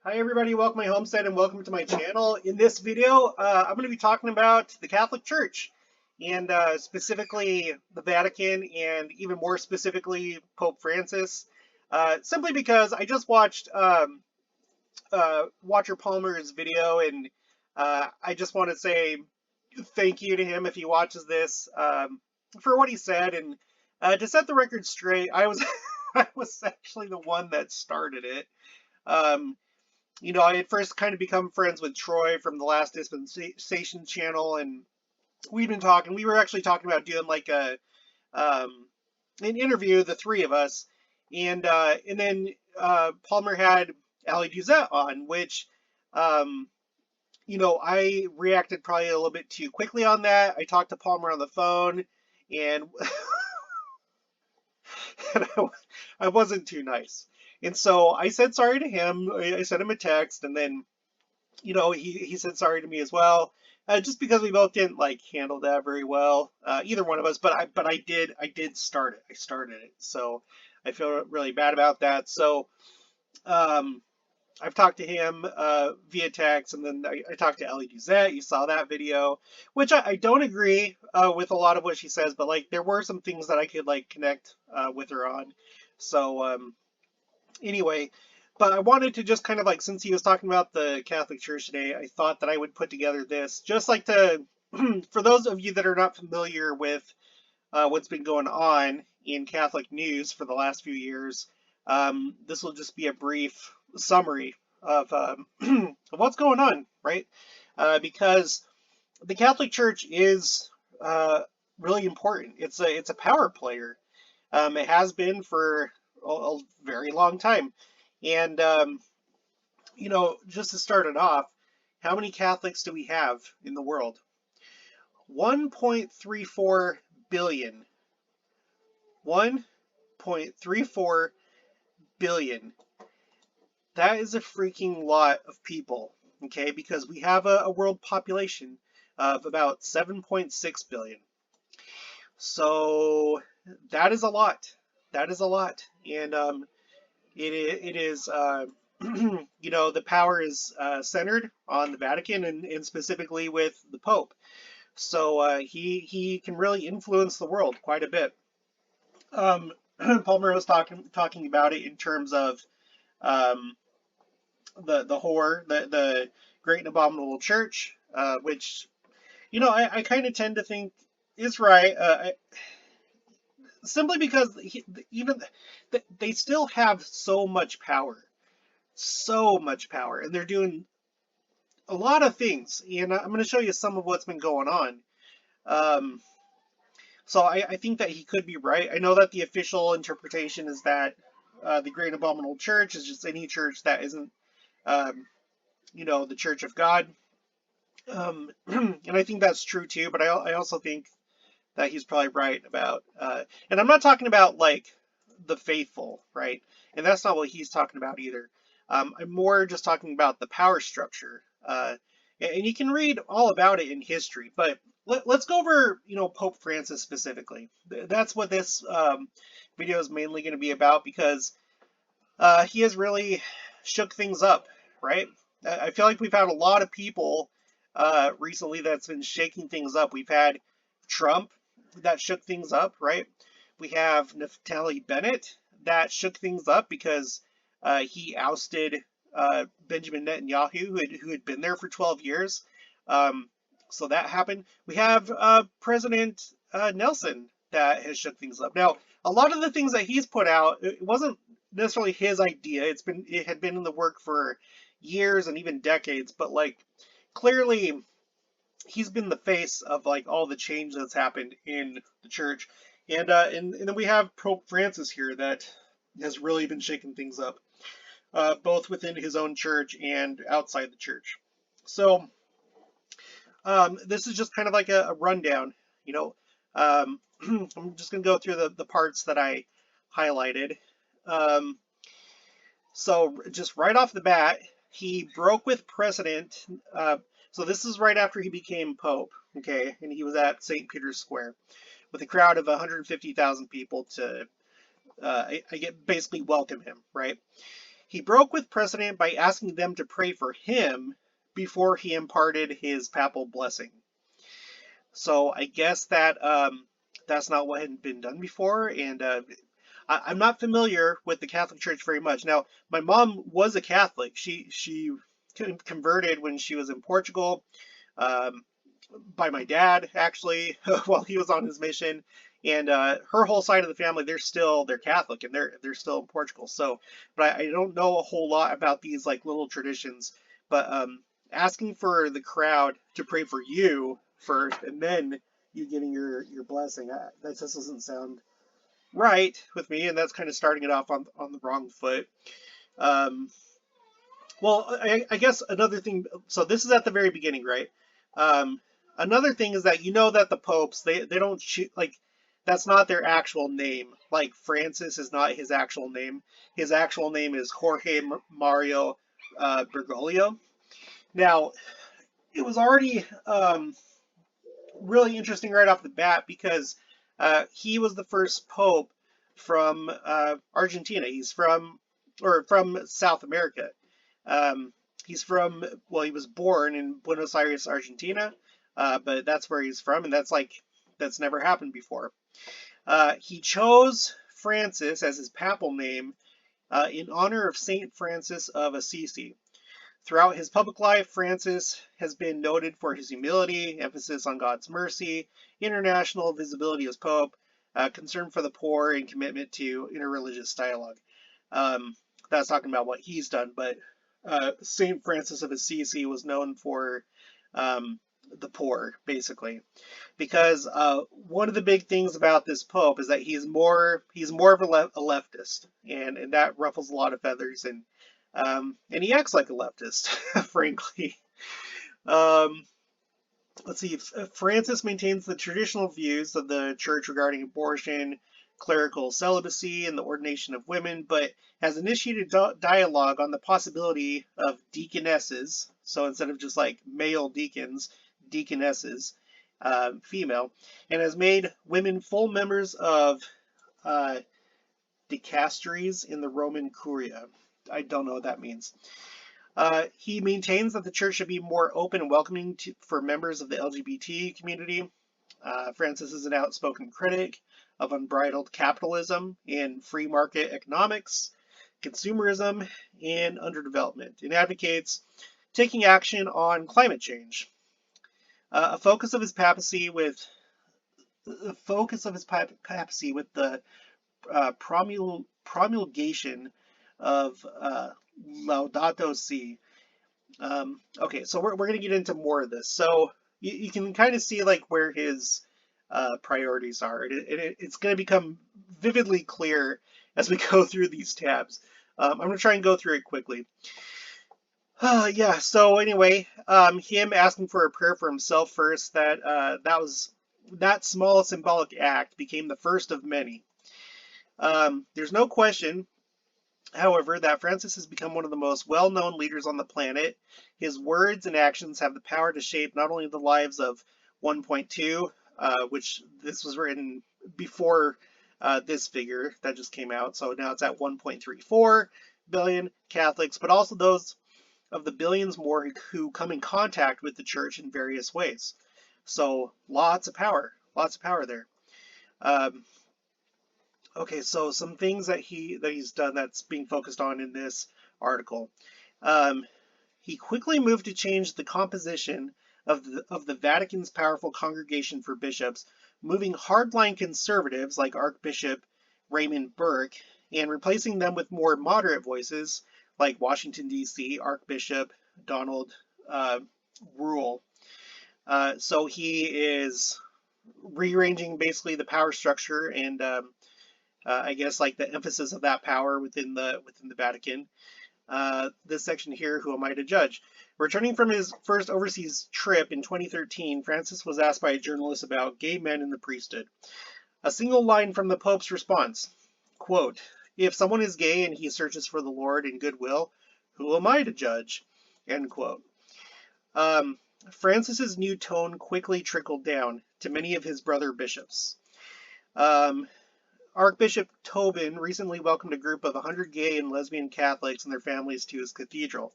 Hi everybody, welcome to my homestead and welcome to my channel. In this video, I'm going to be talking about the Catholic Church and specifically the Vatican and even more specifically Pope Francis. Simply because I just watched Watcher Palmer's video and I just want to say thank you to him if he watches this for what he said. And to set the record straight, I was I was actually the one that started it. Um, I had first kind of become friends with Troy from the Last Dispensation channel, and we'd been talking. We were actually talking about doing like an interview, the three of us, and then Palmer had Ali Djed on, which I reacted probably a little bit too quickly on that. I talked to Palmer on the phone, and, and I wasn't too nice. And so I said sorry to him. I sent him a text, and then he said sorry to me as well, just because we both didn't like handle that very well, either one of us. But I did start it. I started it, so I feel really bad about that. So um, I've talked to him via text, and then I talked to Ellie Duzette. You saw that video, which I don't agree with a lot of what she says, but like there were some things that I could like connect with her on. So anyway, but I wanted to just kind of like, since he was talking about the Catholic Church today, I thought that I would put together this, just like to, for those of you that are not familiar with what's been going on in Catholic news for the last few years, this will just be a brief summary of, of what's going on, right? Because the Catholic Church is really important. It's a power player. It has been for a very long time. And, just to start it off, how many Catholics do we have in the world? 1.34 billion. 1.34 billion. That is a freaking lot of people, okay? Because we have a world population of about 7.6 billion. So that is a lot. That is a lot. And it is, the power is centered on the Vatican and specifically with the Pope. So he can really influence the world quite a bit. Palmer was talking about it in terms of um, the whore, the great and abominable church, which I kind of tend to think is right. Simply because even they still have so much power, and they're doing a lot of things. And I'm going to show you some of what's been going on. Um, so I think that he could be right. I know that the official interpretation is that the Great Abominable Church is just any church that isn't, the Church of God. And I think that's true too. But I also think that he's probably right about. And I'm not talking about like the faithful, right? And that's not what he's talking about either. I'm more just talking about the power structure. And you can read all about it in history, but let's go over, Pope Francis specifically. That's what this video is mainly going to be about, because he has really shook things up, right? I feel like we've had a lot of people recently that's been shaking things up. We've had Trump that shook things up, right? We have Naftali Bennett that shook things up because he ousted Benjamin Netanyahu, who had been there for 12 years. So that happened. We have President Nelson that has shook things up. Now, a lot of the things that he's put out, it wasn't necessarily his idea. It had been in the work for years and even decades, but like clearly he's been the face of like all the change that's happened in the church. And then we have Pope Francis here that has really been shaking things up, both within his own church and outside the church. So this is just kind of like a rundown. I'm just going to go through the parts that I highlighted. So just right off the bat, he broke with precedent. So this is right after he became Pope, okay? And he was at St. Peter's Square with a crowd of 150,000 people to, basically welcome him, right? He broke with precedent by asking them to pray for him before he imparted his papal blessing. So I guess that that's not what had been done before, and I'm not familiar with the Catholic Church very much. Now, my mom was a Catholic. She converted when she was in Portugal, um, by my dad actually while he was on his mission, and her whole side of the family they're Catholic, and they're still in Portugal. So, but I don't know a whole lot about these like little traditions. But asking for the crowd to pray for you first, and then you getting your blessing, that just doesn't sound right with me, and that's kind of starting it off on the wrong foot. Um, well, I guess another thing. So this is at the very beginning, right? Um, Another thing is that you know that the popes they don't choose, like, that's not their actual name. Like Francis is not his actual name. His actual name is Jorge Mario Bergoglio. Now, it was already really interesting right off the bat because he was the first pope from Argentina. He's from South America. Um, he's from, well, he was born in Buenos Aires, Argentina, but that's where he's from, and that's never happened before. He chose Francis as his papal name in honor of Saint Francis of Assisi. Throughout his public life, Francis has been noted for his humility, emphasis on God's mercy, international visibility as Pope, concern for the poor, and commitment to interreligious dialogue. That's talking about what he's done, but St. Francis of Assisi was known for the poor, basically, because one of the big things about this Pope is that he's more of a leftist, and that ruffles a lot of feathers, and he acts like a leftist, frankly. Um, let's see. Francis maintains the traditional views of the church regarding abortion, clerical celibacy, and the ordination of women, but has initiated dialogue on the possibility of deaconesses. So instead of just like male deacons, deaconesses, female, and has made women full members of uh, dicasteries in the Roman Curia. I don't know what that means. He maintains that the church should be more open and welcoming for members of the LGBT community. Francis is an outspoken critic of unbridled capitalism and free market economics, consumerism, and underdevelopment, and advocates taking action on climate change. A focus of his papacy with the promulgation of Laudato Si. Okay, so we're going to get into more of this. So you can kind of see like where his priorities are. It's going to become vividly clear as we go through these tabs. I'm going to try and go through it quickly. Yeah, so anyway, him asking for a prayer for himself first, that small symbolic act became the first of many. There's no question, however, that Francis has become one of the most well-known leaders on the planet. His words and actions have the power to shape not only the lives of 1.2, which this was written before this figure that just came out, so now it's at 1.34 billion Catholics, but also those of the billions more who come in contact with the church in various ways. So lots of power there. Okay, so some things that he's done that's being focused on in this article. He quickly moved to change the composition of the Vatican's powerful congregation for bishops, moving hardline conservatives like Archbishop Raymond Burke and replacing them with more moderate voices like Washington, D.C. Archbishop Donald Rule. So he is rearranging basically the power structure and I guess like the emphasis of that power within the Vatican. This section here, who am I to judge? Returning from his first overseas trip in 2013, Francis was asked by a journalist about gay men in the priesthood. A single line from the Pope's response, quote, "If someone is gay and he searches for the Lord in goodwill, who am I to judge?" End quote. Francis's new tone quickly trickled down to many of his brother bishops. Archbishop Tobin recently welcomed a group of 100 gay and lesbian Catholics and their families to his cathedral.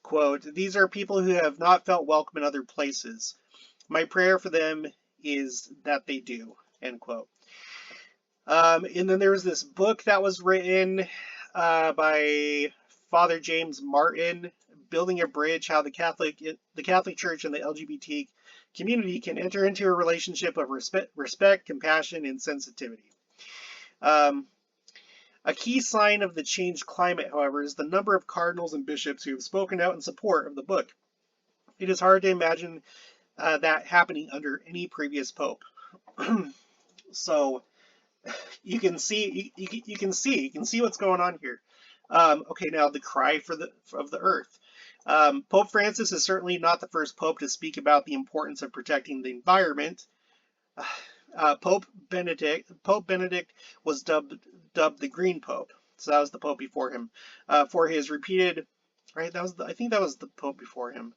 Quote, "These are people who have not felt welcome in other places. My prayer for them is that they do," end quote. And then there was this book that was written by Father James Martin, "Building a Bridge: How the Catholic Church and the LGBT community can enter into a relationship of respect, compassion, and sensitivity." Um, a key sign of the changed climate, however, is the number of cardinals and bishops who have spoken out in support of the book. It is hard to imagine that happening under any previous pope. So you can see what's going on here. Okay, now the cry of the earth. Pope Francis is certainly not the first pope to speak about the importance of protecting the environment. Pope Benedict was dubbed the Green Pope, so that was the pope before him, for his repeated. Right, I think that was the pope before him.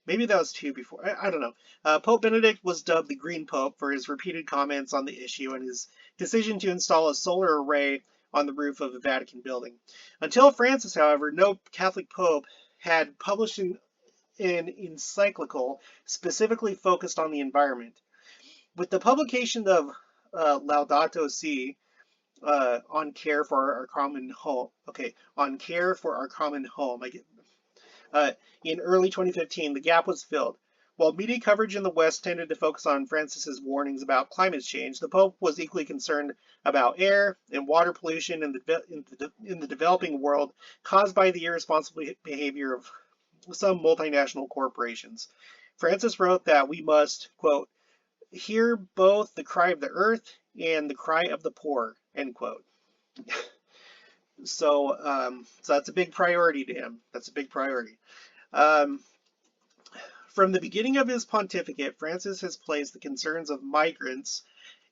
Maybe that was two before. I don't know. Pope Benedict was dubbed the Green Pope for his repeated comments on the issue and his decision to install a solar array on the roof of the Vatican building. Until Francis, however, no Catholic pope had published an encyclical specifically focused on the environment. With the publication of Laudato Si, on care for our common home. Okay, on care for our common home. In early 2015, the gap was filled. While media coverage in the West tended to focus on Francis's warnings about climate change, the Pope was equally concerned about air and water pollution in the developing world caused by the irresponsible behavior of some multinational corporations. Francis wrote that we must, quote, "hear both the cry of the earth and the cry of the poor," end quote. So that's a big priority to him. That's a big priority. From the beginning of his pontificate, Francis has placed the concerns of migrants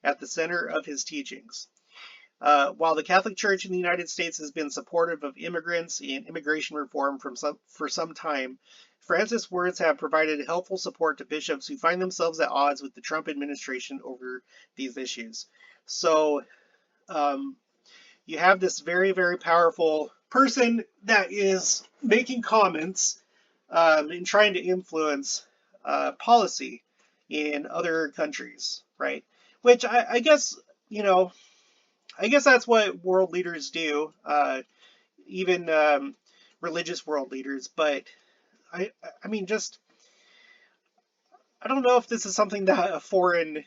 at the center of his teachings. While the Catholic Church in the United States has been supportive of immigrants and immigration reform for some time, Francis' words have provided helpful support to bishops who find themselves at odds with the Trump administration over these issues. So you have this very, very powerful person that is making comments and trying to influence policy in other countries, right? Which I guess, I guess that's what world leaders do, even religious world leaders. But I mean, just I don't know if this is something that a foreign,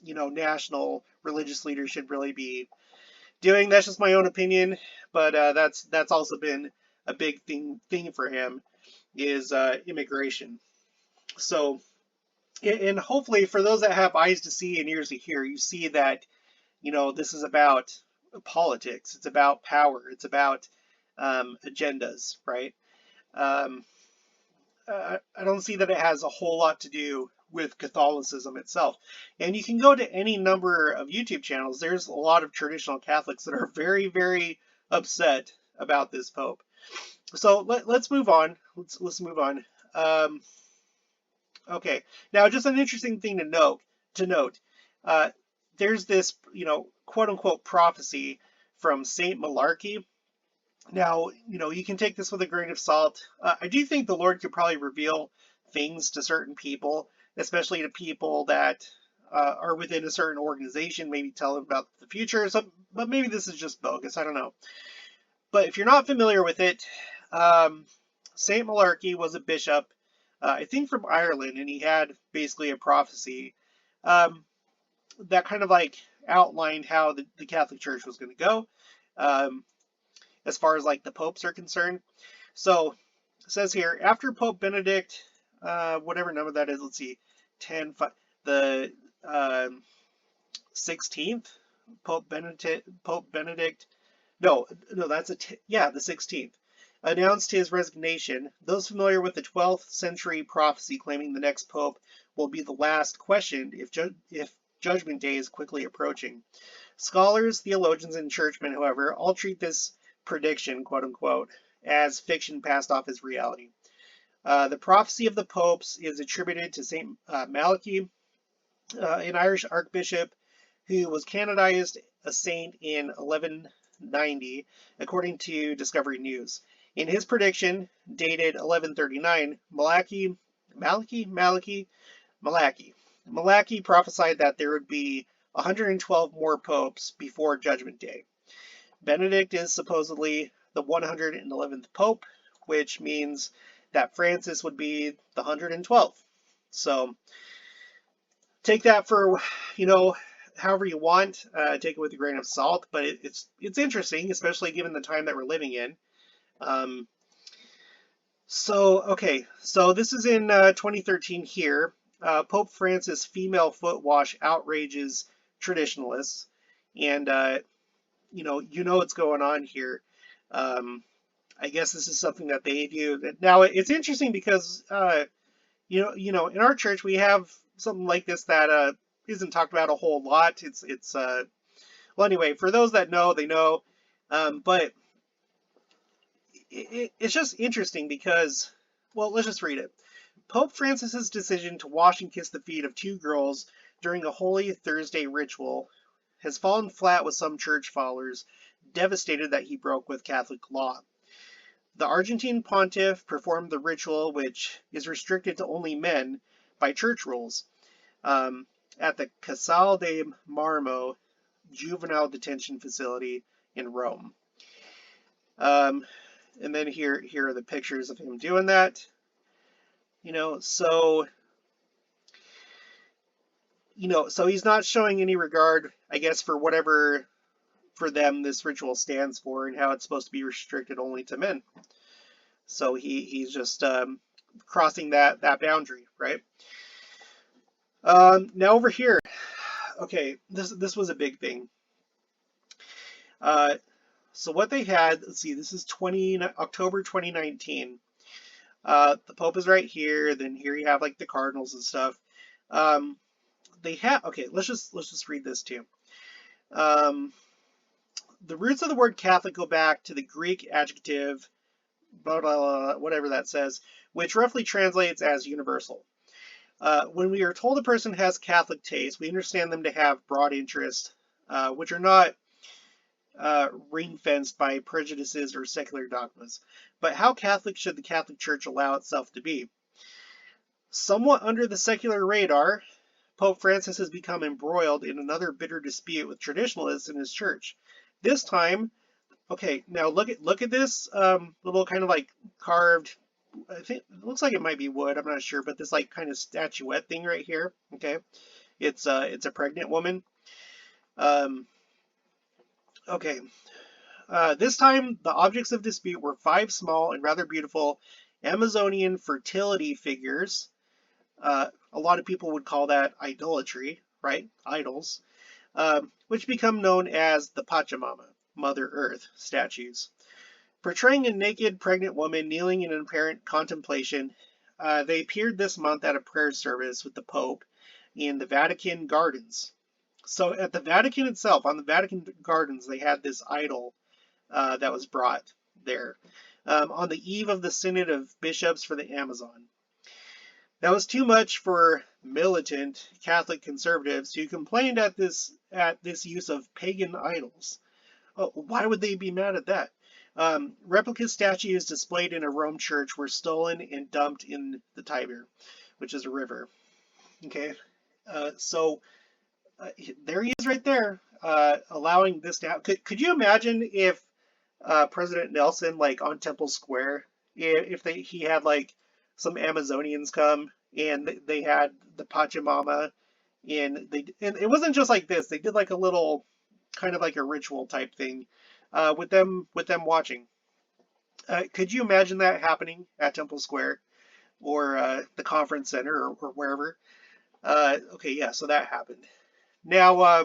national religious leader should really be doing. That's just my own opinion, but that's also been a big thing for him is immigration. So, and hopefully for those that have eyes to see and ears to hear, you see that this is about politics. It's about power. It's about agendas, right? I don't see that it has a whole lot to do with Catholicism itself. And you can go to any number of YouTube channels. There's a lot of traditional Catholics that are very, very upset about this Pope. So let's move on. Let's move on. Okay, now just an interesting thing to note. There's this, quote unquote prophecy from Saint Malachy. Now, you can take this with a grain of salt. I do think the Lord could probably reveal things to certain people, especially to people that are within a certain organization, maybe tell them about the future. But maybe this is just bogus. I don't know. But if you're not familiar with it, Saint Malachy was a bishop, I think from Ireland, and he had basically a prophecy that kind of like outlined how the Catholic Church was going to go. As far as like the popes are concerned. So it says here, after Pope Benedict, whatever number that is, let's see, 10, 5, the 16th, Pope Benedict, no, that's the 16th, announced his resignation. Those familiar with the 12th century prophecy claiming the next pope will be the last questioned if Judgment Day is quickly approaching. Scholars, theologians, and churchmen, however, all treat this prediction, quote unquote, as fiction passed off as reality. The prophecy of the popes is attributed to Saint Malachy, an Irish archbishop who was canonized a saint in 1190, according to Discovery News. In his prediction, dated 1139, Malachy prophesied that there would be 112 more popes before Judgment Day. Benedict is supposedly the 111th pope, which means that Francis would be the 112th. So take that for, however you want. Take it with a grain of salt, but it's interesting, especially given the time that we're living in. So this is in 2013 here. Pope Francis female foot wash outrages traditionalists, and you know what's going on here. I guess this is something that they do. Now it's interesting because in our church we have something like this that isn't talked about a whole lot. It's well, anyway, for those that know, they know, but it's just interesting because, well, let's just read it. Pope Francis's decision to wash and kiss the feet of two girls during a Holy Thursday ritual has fallen flat with some church followers, devastated that he broke with Catholic law. The Argentine pontiff performed the ritual, which is restricted to only men by church rules, at the Casal de Marmo juvenile detention facility in Rome. And then here are the pictures of him doing that. So he's not showing any regard, I guess, for whatever for them this ritual stands for and how it's supposed to be restricted only to men. So he's just crossing that boundary, right? Now over here, okay, this was a big thing. So what they had, let's see, this is October 2019. The Pope is right here. Then here you have like the cardinals and stuff. They have, okay, let's just read this too. The roots of the word Catholic go back to the Greek adjective, blah, blah, blah, whatever that says, which roughly translates as universal. When we are told a person has Catholic taste, we understand them to have broad interests, which are not ring-fenced by prejudices or secular dogmas. But how Catholic should the Catholic Church allow itself to be? Somewhat under the secular radar, Pope Francis has become embroiled in another bitter dispute with traditionalists in his church. This time, okay, now look at this little kind of like carved, I think it looks like it might be wood, I'm not sure, but this like kind of statuette thing right here, okay? It's a pregnant woman. Okay. This time, the objects of dispute were 5 small and rather beautiful Amazonian fertility figures. A lot of people would call that idolatry, right? Idols, which become known as the Pachamama, Mother Earth statues. Portraying a naked pregnant woman kneeling in apparent contemplation, they appeared this month at a prayer service with the Pope in the Vatican Gardens. So at the Vatican itself, on the Vatican Gardens, they had this idol that was brought there on the eve of the Synod of Bishops for the Amazon. That was too much for militant Catholic conservatives who complained at this use of pagan idols. Oh, why would they be mad at that? Replica statues displayed in a Rome church were stolen and dumped in the Tiber, which is a river. Okay, so there he is right there, allowing this to happen. Could you imagine if President Nelson, like on Temple Square, if he had like some Amazonians come and they had the Pachamama, and it wasn't just like this. They did like a little kind of like a ritual type thing with them watching. Could you imagine that happening at Temple Square or the conference center or wherever? Okay, yeah, so that happened. Now,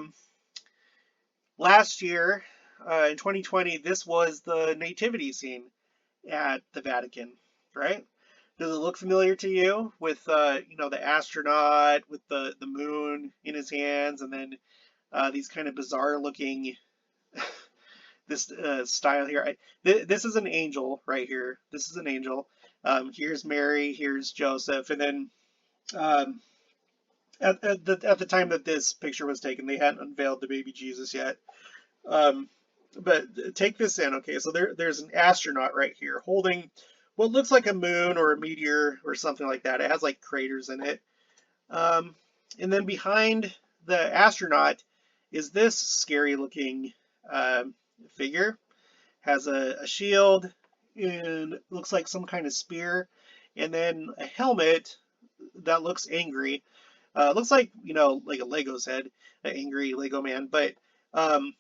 last year, in 2020, this was the nativity scene at the Vatican, right? Does it look familiar to you with, the astronaut with the moon in his hands, and then these kind of bizarre looking, this style here. This is an angel right here. This is an angel. Here's Mary, here's Joseph, and then At the time that this picture was taken, they hadn't unveiled the baby Jesus yet. Um, but take this in, okay? So there's an astronaut right here holding what looks like a moon or a meteor or something like that. It has like craters in it. Um, and then behind the astronaut is this scary looking figure. Has a shield and looks like some kind of spear, and then a helmet that looks angry. Looks like, like a Lego's head, an angry Lego man, but um,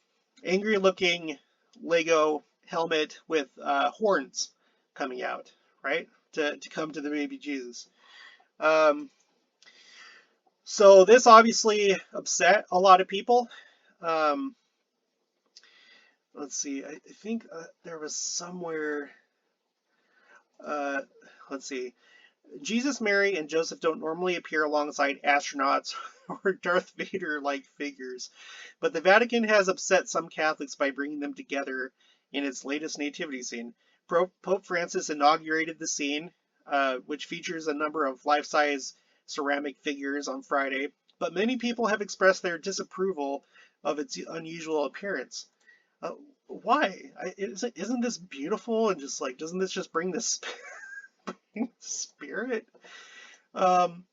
angry looking Lego helmet with horns coming out, right? To come to the baby Jesus. Um, so this obviously upset a lot of people. Um, let's see, I think there was somewhere, uh, let's see, Jesus, Mary, and Joseph don't normally appear alongside astronauts or Darth Vader-like figures, but the Vatican has upset some Catholics by bringing them together in its latest nativity scene. Pope Francis inaugurated the scene, which features a number of life-size ceramic figures on Friday, but many people have expressed their disapproval of its unusual appearance. Uh, why? Isn't this beautiful? And just like, doesn't this just bring this spirit? Um,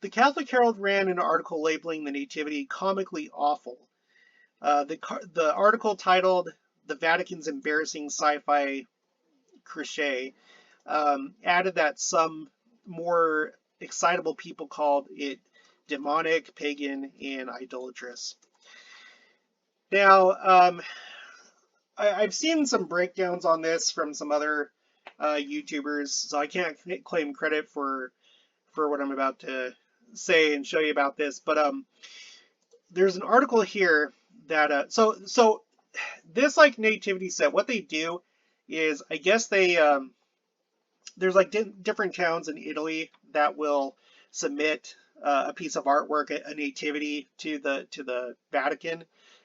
the Catholic Herald ran an article labeling the Nativity comically awful. The article titled "The Vatican's Embarrassing Sci-Fi Cliché" added that some more excitable people called it demonic, pagan, and idolatrous. Now, I've seen some breakdowns on this from some other YouTubers, so I can't claim credit for what I'm about to say and show you about this. But there's an article here that so this like nativity set, what they do is, I guess they there's like different towns in Italy that will submit a piece of artwork, a nativity, to the Vatican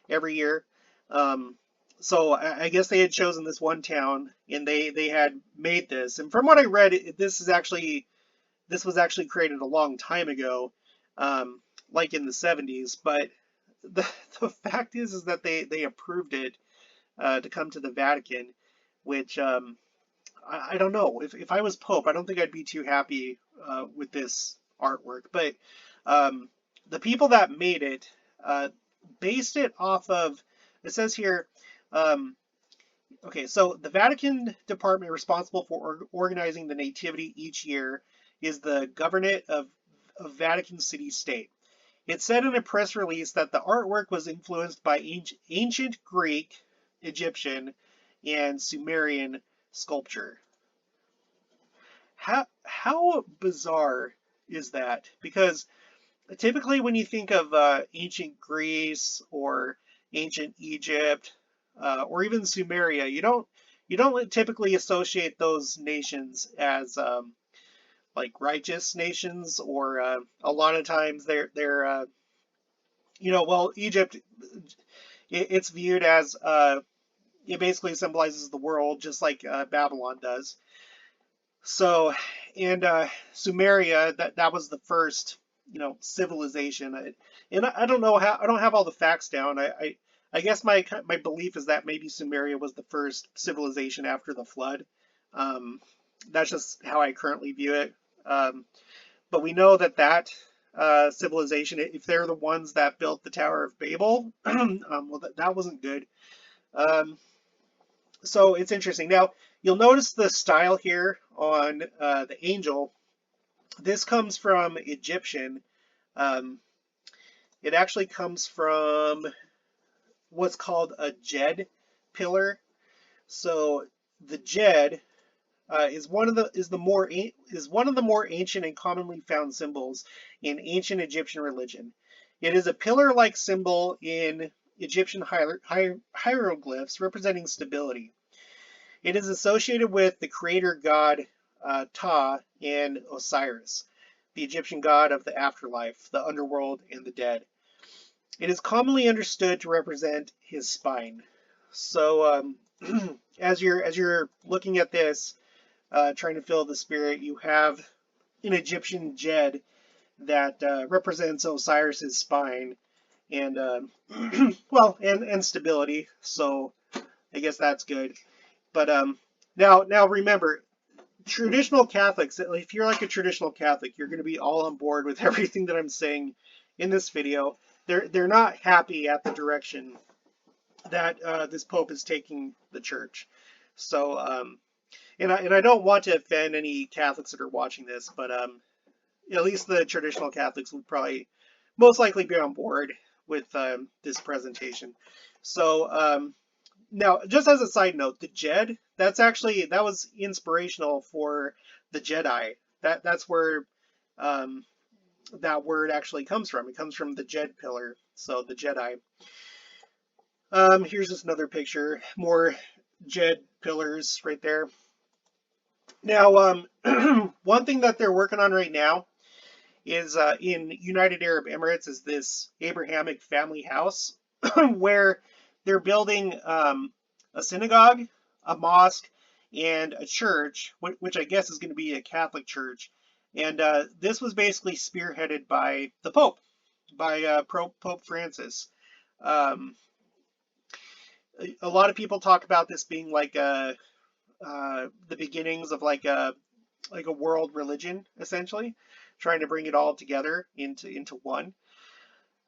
every year. Um, so I guess they had chosen this one town, and they had made this. And from what I read, this was actually created a long time ago, like in the 70s. But the, the fact is that they approved it to come to the Vatican, which I don't know. If I was Pope, I don't think I'd be too happy with this artwork. But the people that made it based it off of, it says here, um, okay, so the Vatican department responsible for organizing the Nativity each year is the Governorate of Vatican City State. It said in a press release that the artwork was influenced by ancient Greek, Egyptian, and Sumerian sculpture. How bizarre is that? Because typically when you think of ancient Greece or ancient Egypt or even Sumeria, you don't typically associate those nations as like righteous nations, or a lot of times they're well, Egypt, it's viewed as it basically symbolizes the world, just like Babylon does. So, and Sumeria, that was the first civilization. And I don't know how, I don't have all the facts down. I guess my belief is that maybe Sumeria was the first civilization after the flood. Um, that's just how I currently view it. But we know that civilization, if they're the ones that built the Tower of Babel, well, that wasn't good. Um, so it's interesting. Now, you'll notice the style here on the angel. This comes from Egyptian. Um, it actually comes from what's called a Djed pillar. So the Djed is one of the more ancient and commonly found symbols in ancient Egyptian religion. It is a pillar-like symbol in Egyptian hieroglyphs representing stability. It is associated with the creator god Ptah and Osiris, the Egyptian god of the afterlife, the underworld, and the dead. It is commonly understood to represent his spine. So as you're looking at this, trying to feel the spirit, you have an Egyptian Djed that represents Osiris's spine and well, and stability. So I guess that's good. But now remember, traditional Catholics, if you're like a traditional Catholic, you're going to be all on board with everything that I'm saying in this video. They're not happy at the direction that this Pope is taking the church. So and I don't want to offend any Catholics that are watching this, but at least the traditional Catholics would probably most likely be on board with this presentation. So now, just as a side note, the Djed, that was inspirational for the Jedi. That's where that word actually comes from. It comes from the Djed pillar, so the Jedi. Here's just another picture, more Djed pillars right there. Now, one thing that they're working on right now is in United Arab Emirates is this Abrahamic family house where they're building a synagogue, a mosque, and a church, which I guess is going to be a Catholic church. And this was basically spearheaded by the Pope, by Pope Francis. A lot of people talk about this being like the beginnings of like a world religion, essentially, trying to bring it all together into one.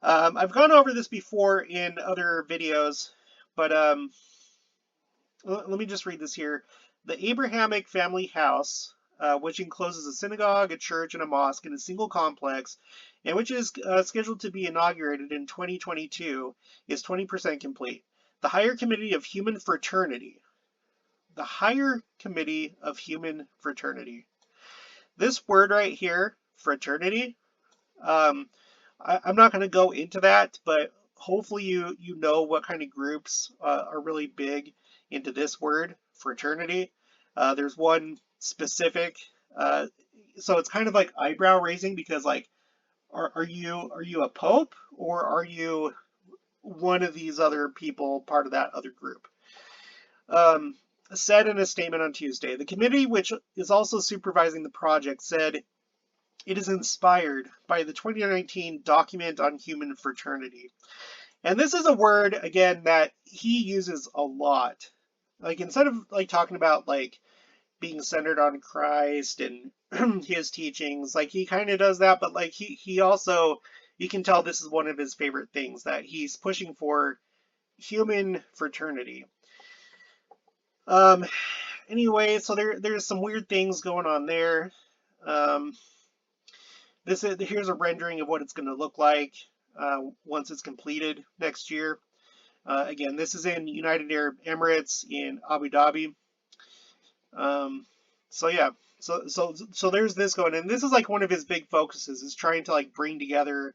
I've gone over this before in other videos, but let me just read this here. The Abrahamic family house, which encloses a synagogue, a church, and a mosque in a single complex, and which is scheduled to be inaugurated in 2022, is 20% complete. The Higher Committee of Human Fraternity. The Higher Committee of Human Fraternity. This word right here, fraternity, I'm not going to go into that, but hopefully you know what kind of groups are really big into this word, fraternity. There's one specific, so it's kind of like eyebrow raising because like, are you a pope or are you one of these other people, part of that other group? Said in a statement on Tuesday, the committee, which is also supervising the project, said it is inspired by the 2019 document on human fraternity. And this is a word, again, that he uses a lot. Like, instead of like talking about like being centered on Christ and his teachings, like he kind of does that, but like he also, you can tell this is one of his favorite things, that he's pushing for human fraternity. Anyway, so there's some weird things going on there. Here's a rendering of what it's going to look like once it's completed next year. Again, this is in United Arab Emirates in Abu Dhabi. So yeah, so there's this going, and this is like one of his big focuses, is trying to like bring together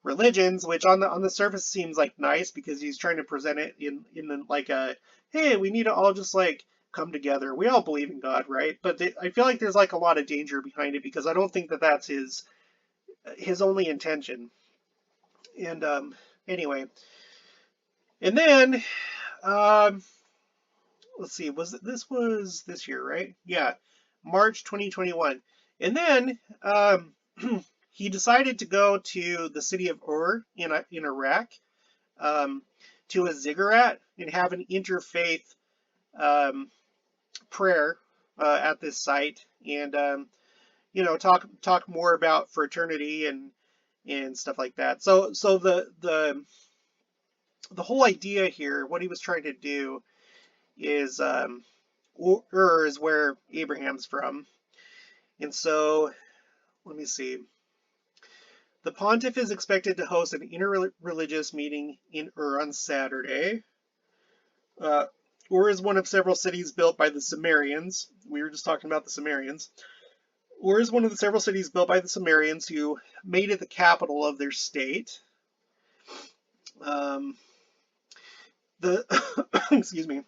religions, which on the surface seems like nice because he's trying to present it in like a, hey, we need to all just like come together. We all believe in God, right? But I feel like there's like a lot of danger behind it because I don't think that that's his only intention. And anyway, and then let's see, this was this year, right? Yeah, March 2021. And then he decided to go to the city of Ur in Iraq, to a ziggurat and have an interfaith prayer at this site, and you know, talk more about fraternity and stuff like that. So the whole idea here, what he was trying to do is Ur is where Abraham's from, and so let me see. The pontiff is expected to host an interreligious meeting in Ur on Saturday. Ur is one of several cities built by the Sumerians. We were just talking about the Sumerians. Ur is one of the several cities built by the Sumerians who made it the capital of their state. Excuse me.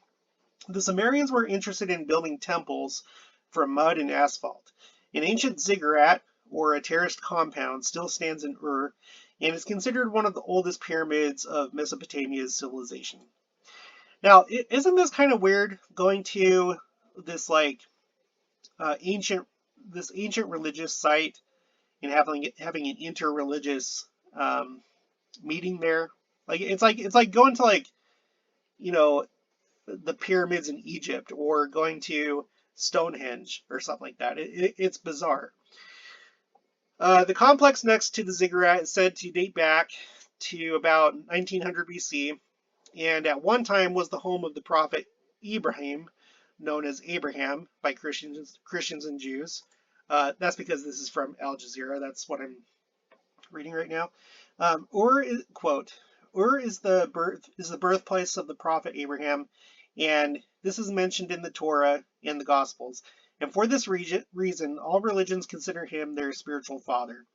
The Sumerians were interested in building temples from mud and asphalt. An ancient ziggurat, or a terraced compound, still stands in Ur and is considered one of the oldest pyramids of Mesopotamia's civilization. Now, isn't this kind of weird, going to this like ancient religious site and having an interreligious meeting there. Like it's like going to like you know the pyramids in Egypt or going to Stonehenge or something like that. It's bizarre. The complex next to the ziggurat is said to date back to about 1900 BC, and at one time was the home of the prophet Ibrahim, known as Abraham by Christians and Jews. That's because this is from Al Jazeera. That's what I'm reading right now. Quote, Ur is the birthplace of the prophet Abraham, and this is mentioned in the Torah and the Gospels. And for this reason, all religions consider him their spiritual father.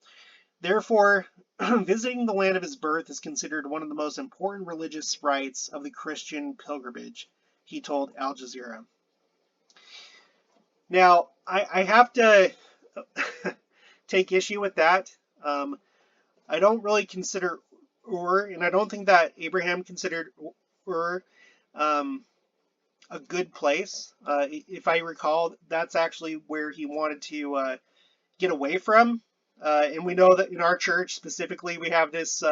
Therefore, visiting the land of his birth is considered one of the most important religious rites of the Christian pilgrimage, he told Al Jazeera. Now, I have to take issue with that. I don't really consider Ur, and I don't think that Abraham considered Ur a good place. If I recall, that's actually where he wanted to get away from. And we know that in our church specifically, we have this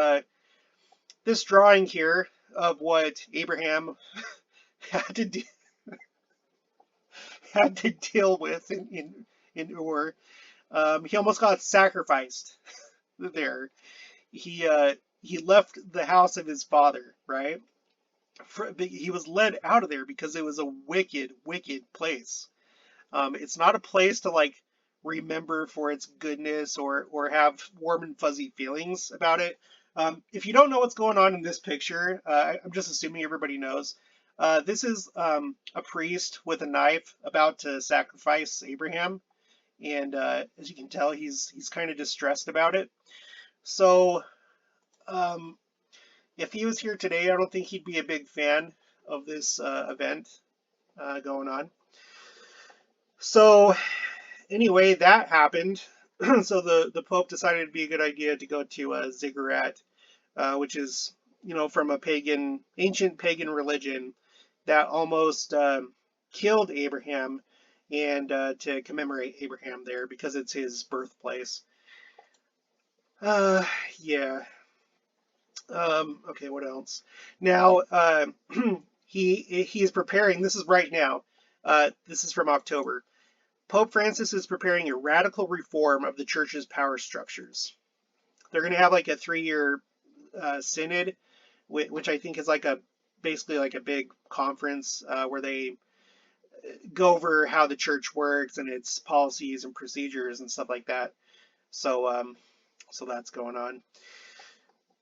this drawing here of what Abraham had to had to deal with in Ur. He almost got sacrificed there. He left the house of his father, right? He was led out of there because it was a wicked, wicked place. It's not a place to like remember for its goodness or have warm and fuzzy feelings about it. If you don't know what's going on in this picture, I'm just assuming everybody knows. This is a priest with a knife about to sacrifice Abraham, and as you can tell, he's kind of distressed about it. So if he was here today, I don't think he'd be a big fan of this event going on. So anyway, that happened. So the Pope decided it'd be a good idea to go to a ziggurat, which is, from a ancient pagan religion that almost killed Abraham, and to commemorate Abraham there because it's his birthplace. Yeah. Okay, what else? Now, he is preparing, this is right now, this is from October. Pope Francis is preparing a radical reform of the church's power structures. They're going to have like a 3-year synod, which I think is basically like a big conference where they go over how the church works and its policies and procedures and stuff like that. So, so that's going on.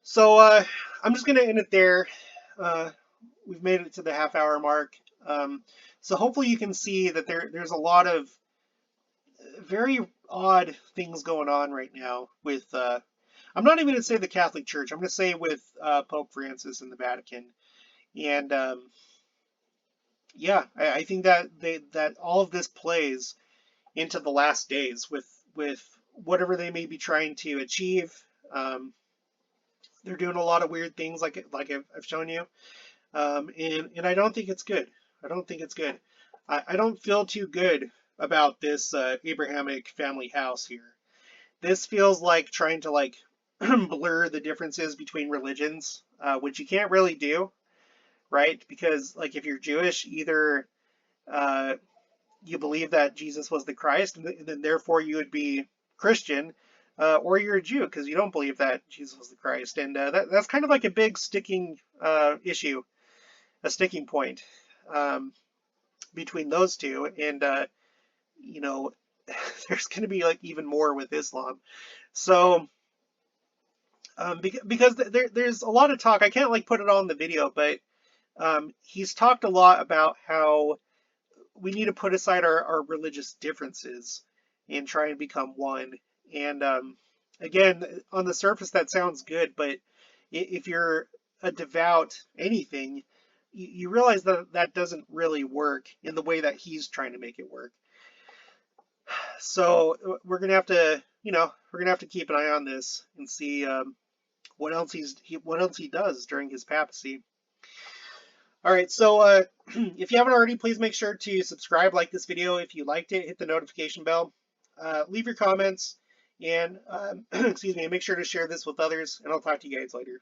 So I'm just going to end it there. We've made it to the half-hour mark. So hopefully you can see that there's a lot of very odd things going on right now with, I'm not even going to say the Catholic Church, I'm going to say with Pope Francis and the Vatican. And yeah, I think that that all of this plays into the last days with whatever they may be trying to achieve. They're doing a lot of weird things like I've shown you. And I don't think it's good. I don't think it's good. I don't feel too good about this Abrahamic family house here. This feels like trying to blur the differences between religions, which you can't really do, right? Because if you're Jewish, either you believe that Jesus was the Christ, and then therefore you would be Christian, or you're a Jew because you don't believe that Jesus was the Christ, and that's kind of like a big sticking issue, a sticking point between those two, and there's going to be even more with Islam. So because there's a lot of talk, I can't put it all in the video, but he's talked a lot about how we need to put aside our religious differences and try and become one. And again, on the surface that sounds good, but if you're a devout anything, you realize that that doesn't really work in the way that he's trying to make it work. So we're gonna have to, keep an eye on this and see what else he does during his papacy. All right, so if you haven't already, please make sure to subscribe, like this video if you liked it, hit the notification bell, leave your comments, And excuse me, and make sure to share this with others, and I'll talk to you guys later.